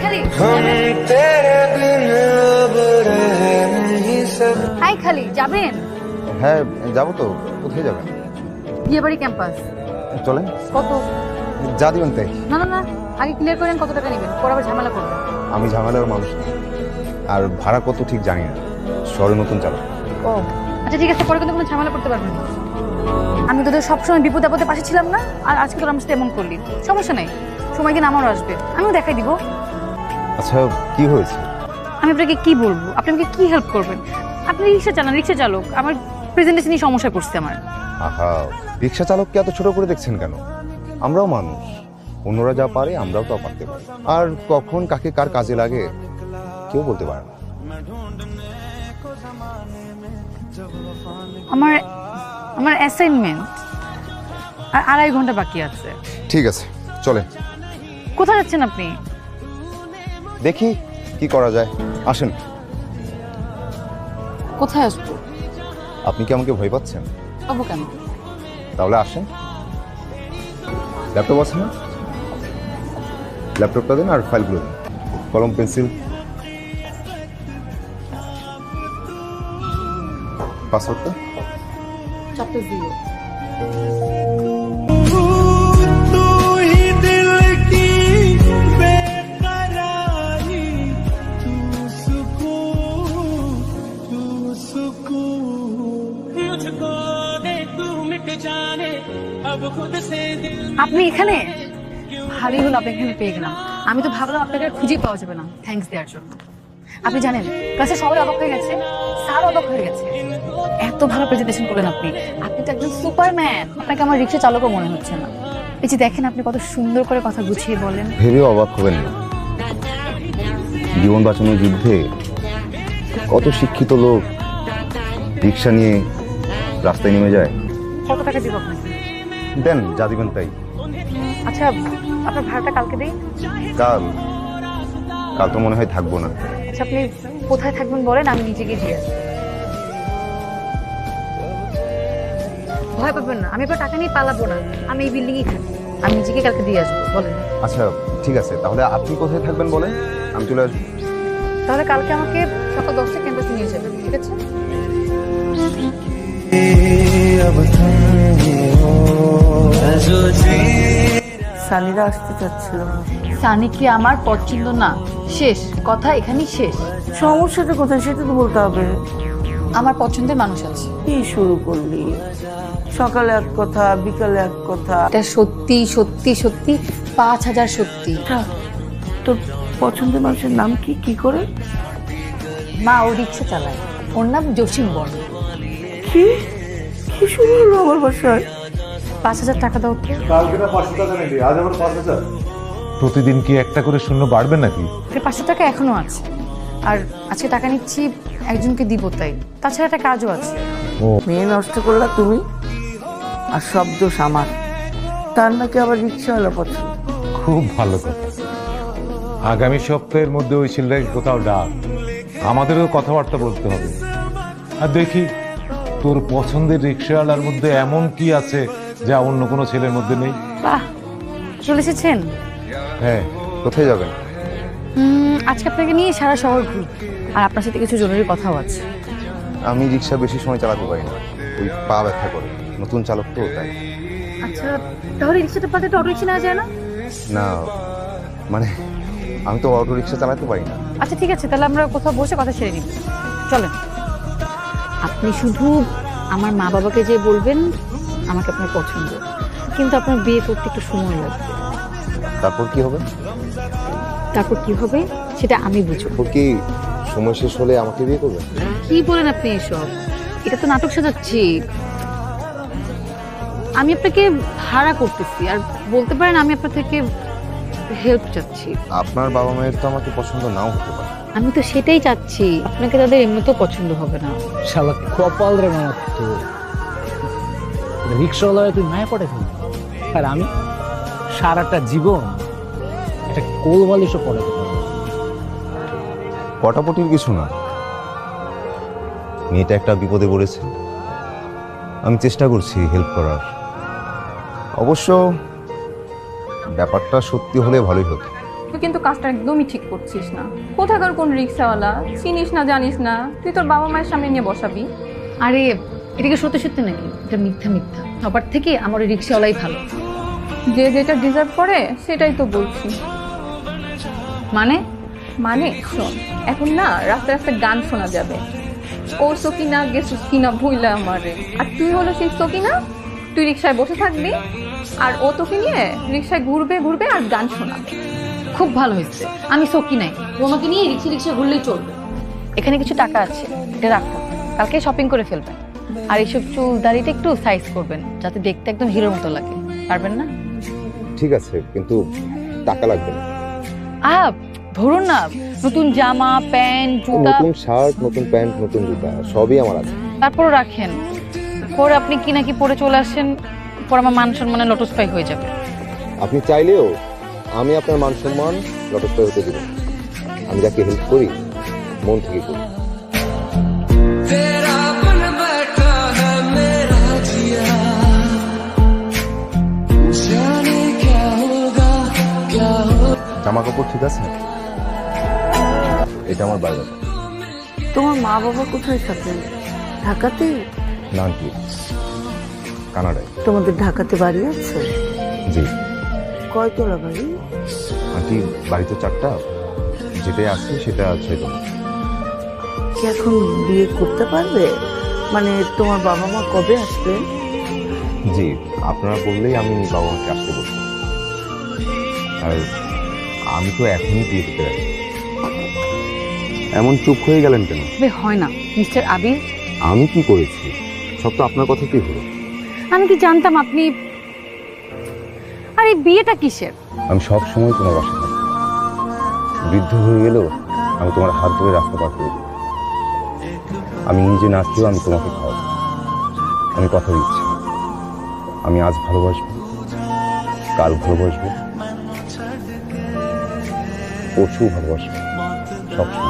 খালি হাই খালি যাবেন? হ্যাঁ যাবো তো। কোথায় যাবেন? বিয়েবাড়ি ক্যাম্পাস। চলেন। কত? যা দিবেন তাই। না না না, আগে ক্লিয়ার করেন কত টাকা নেবেন, পরে আবার ঝামেলা করবেন। আমি ঝামেলার মানুষ না, আর ভাড়া কত ঠিক জানি না, শহরে নতুন চালক। ও আচ্ছা ঠিক আছে, পরে কিন্তু কোনো ঝামেলা করতে পারবেন না। আমি তোদের সবসময় বিপদ আপদে পাশে ছিলাম না, আর আজকে তোর আমার সাথে এমন করলি, সমস্যা নেই, সময় দিন আমারও আসবে, আমিও দেখাই দিব। আচ্ছা কি হয়েছে? আমি আপনাকে কি বলবো, আপনি আমাকে কি হেল্প করবেন? আপনি রিক্সা চালান, রিক্সা চালক, আমার প্রেজেন্টেশনই সমস্যা করছে আমার। আহা, রিক্সা চালককে এত ছোট করে দেখছেন কেন? আমরাও মানুষ, অন্যরা যা পারে আমরাও তা পারতে পারি, আর কখন কাকে কার কাজে লাগে কেউ বলতে পারে না। আমার আমার অ্যাসাইনমেন্ট আর 2.5 ঘন্টা বাকি আছে। ঠিক আছে চলেন। কোথায় যাচ্ছেন আপনি? দেখি কি করা যায়, আসেন। কোথায় আসবো? আপনি কি আমাকে ভয় পাচ্ছেন? পাবো কেন? তাহলে আসেন। ল্যাপটপ আছে না? ল্যাপটপটা দেন আর ফাইলগুলো দিন, কলম পেন্সিল। পাসওয়ার্ডটা? চ্যাপ্টার 0। আপনি এখানে? ভালোই হলো আপনাকে এখানে পেয়ে গেলাম। আমি তো ভাবলাম আপনাকে আর খুঁজে পাওয়া যাবে না থ্যাঙ্কস দেওয়ার জন্য। আপনি জানেন ক্লাসে সবাই অবাক হয়ে গেছে, স্যার অবাক হয়ে গেছে, এত ভালো প্রেজেন্টেশন করলেন আপনি। আপনি তো একজন সুপারম্যান, আপনাকে আমার রিক্সা চালকও মনে হচ্ছে না। এই যে দেখেন আপনি কত সুন্দর করে কথা গুছিয়ে বলেন। ভেবেও অবাক হবেন না, জীবন বাঁচানোর যুদ্ধে কত শিক্ষিত লোক রিক্সা নিয়ে রাস্তায় নেমে যায়। কত টাকা দিব আপনাকে? দেন যা দিবেন তাই। আচ্ছা আপনার ভাড়াটা কালকে দেই। কাল? কাল তো মনে হয় থাকবো না। আচ্ছা আপনি কোথায় থাকবেন বলেন, আমি নিজে গিয়ে দিয়ে আসবো। ভয় পাবেন না, আমি আপনার টাকা নিয়ে পালাবো না, আমি এই বিল্ডিংই থাকি, আমি নিজেকে কালকে দিয়ে আসবো। বলেন। আচ্ছা ঠিক আছে, তাহলে আপনি কোথায় থাকবেন বলেন, আমি চলে আসবো। তাহলে কালকে আমাকে সকাল 10টায় ক্যাম্পাসে নিয়ে যাবেন, ঠিক আছে? সানিরা আসতে চাচ্ছিল। সানি কি আমার পছন্দ না? শেষ কথা, এখানেই শেষ। সমস্যাটা কোথায় সেটা তো বলতে হবে। আমার পছন্দের মানুষ আছে। কি শুরু করলি? সকালে এক কথা, বিকালে এক কথা। এটা সত্যি সত্যি সত্যি 5000 সত্যি। তোর পছন্দের মানুষের নাম কি? কি করে? মা ও রিক্সা চালায়, ওর নাম জসিম বর্ণ। কি কি শুরু হলো আমার বাসায়? 5000 টাকা দাও তো। কালকে না 500 টাকা নিবি, আজ আবার 5000। প্রতিদিন কি একটা করে শূন্য বাড়বে নাকি? 500 টাকা এখনো আছে, আর আজকে টাকা নিচ্ছি একজনকে দিব তাই, তাছাড়া একটা কাজও আছে। মেয়ে নষ্ট করলা তুমি, আর সব দোষ আমার। তার নাকি আবার রিক্সাওয়ালা পছন্দ। খুব ভালো কথা। আগামী সপ্তাহের মধ্যে ওই ছেলেটাকে কোথাও ডাক, আমাদেরও কথাবার্তা বলতে হবে। আর দেখি তোর পছন্দের রিক্সাওয়ালার মধ্যে এমন কি আছে যা অন্য কোনো ছেলের মধ্যে নেই। বাহ, চলে এসেছেন? হ্যাঁ, কোথায় যাবেন? আজকে আপনাকে নিয়ে সারা শহর ঘুরি, আর আপনার সাথে কিছু জরুরি কথাও আছে। আমি রিক্সা বেশি সময় চালাতে পারি না, ওই পা ব্যথা করে, নতুন চালক তো তাই। আচ্ছা তাহলে রিক্সাটা পাতে তো অটো রিক্সা নেওয়া যায় না? না মানে আমি তো অটো রিক্সা চালাতে পারি না। আচ্ছা ঠিক আছে, তাহলে আমরা কোথাও বসে কথা ছেড়ে নিব, চলেন। আপনি শুধু আমার মা বাবাকে যে বলবেন আমাকে আপনার পছন্দ, কিন্তু আপনার বিয়ে করতে একটু সময় লাগবে। তারপর কি হবে? তারপর কি হবে সেটা আমি বুঝবো। তারপর কি সময় শেষ হলে আমাকে বিয়ে করবেন? কি বলেন আপনি এসব? এটা তো নাটক সাজাচ্ছি। আমি আপনাকে ভাড়া করতেছি, আর বলতে পারেন আমি আপনার থেকে হেল্প চাচ্ছি। আপনার বাবা মায়ের তো আমাকে পছন্দ নাও হতে পারে। আমি তো সেটাই চাচ্ছি, আপনাকে তাদের এমনিতেও পছন্দ হবে না। শালা কপাল রে মামা, তো রিক্সাওয়ালা তুই মায়া পড়ে ফেলি, আর আমি সারাটা জীবন একটা কোল বালিশও পড়াতে পারবো। পটাপটির কিছু না, মেয়েটা একটা বিপদে পড়েছে, আমি চেষ্টা করছি হেল্প করার। অবশ্য ব্যাপারটা সত্যি হলে ভালোই হতো। তুই কিন্তু কাজটা একদমই ঠিক করছিস না। কোথাকার কোন রিক্সাওয়ালা, চিনিস না জানিস না, তুই তোর বাবা মায়ের সামনে নিয়ে বসাবি। আরে এটা কি সত্যি সত্যি নাকি? এটা মিথ্যা মিথ্যা। সবার থেকে আমার ওই রিক্সাওয়ালাই ভালো। যে যেটা ডিজার্ভ করে সেটাই তো বলছি। মানে মানে শোন, এখন না রাস্তায় রাস্তায় গান শোনা যাবে, ও সকিনা গেছিস কিনা ভুইলা আমারে, আর তুই হলো সেই সকিনা, তুই রিক্সায় বসে থাকবি আর ও তোকে নিয়ে রিক্সায় ঘুরবে ঘুরবে আর গান শোনাবে। খুব ভালো হয়েছে, আমি সকি নাই, ও আমাকে নিয়ে রিক্সা রিক্সা ঘুরলেই চলবে। এখানে কিছু টাকা আছে, এটা রাখুন, কালকে শপিং করে ফেলবেন। আর এইসব চুল দাড়িটা একটু সাইজ করবেন যাতে দেখতে একদম হিরোর মতো লাগে। পারবেন না? ঠিক আছে, কিন্তু টাকা লাগবে না। ধরুন না, নতুন জামা প্যান্ট জুতা, নতুন শার্ট, নতুন প্যান্ট, নতুন জুতা সবই আমার আছে। তারপরও রাখেন। পরে আপনি কি নাকি পরে চলে আসেন, পর আমার মান সম্মানে লটস্পাই হয়ে যাবে। আপনি চাইলেও আমি আপনার মান সম্মান লটস্পাই হতে দিব না। আমি যাকে হেল্প করি মন থেকে করি। জামা কাপড় ঠিক আছে? এটা আমার বাইরে। তোমার মা বাবা কোথায় থাকেন? ঢাকাতে? না আন্টি, কানাডায়। তোমাদের ঢাকাতে বাড়ি আছে? জি কয়তলা বাড়ি? আন্টি, বাড়িতে 4টা, যেটাই আছে সেটা 6 কি এখন বিয়ে করতে পারবে? মানে তোমার বাবা মা কবে আসবে? জি, আপনারা বললেই আমি বাবা মাকে আসতে বলবো। আর আমি তো এখনই বিয়ে করতে রাজি। এমন চুপ হয়ে গেলেন কেন? তবে হয় না মিস্টার আবির। আমি কি করেছি? সব তো আপনার কথাতেই হলো। আমি কি জানতাম আপনি। আর এই বিয়েটা কিসের? আমি সব সময় তোমার বাসা থাকি, বৃদ্ধ হয়ে গেলেও আমি তোমার হাত ধরে রাস্তা পার করে দেব। আমি নিজে না খেয়েও আমি তোমাকে খাওয়াবো। আমি কথা দিচ্ছি, আমি আজ ভালোবাসবো, কাল ভালোবাসবো, পরশু ভালোবাসবো, সবসময়।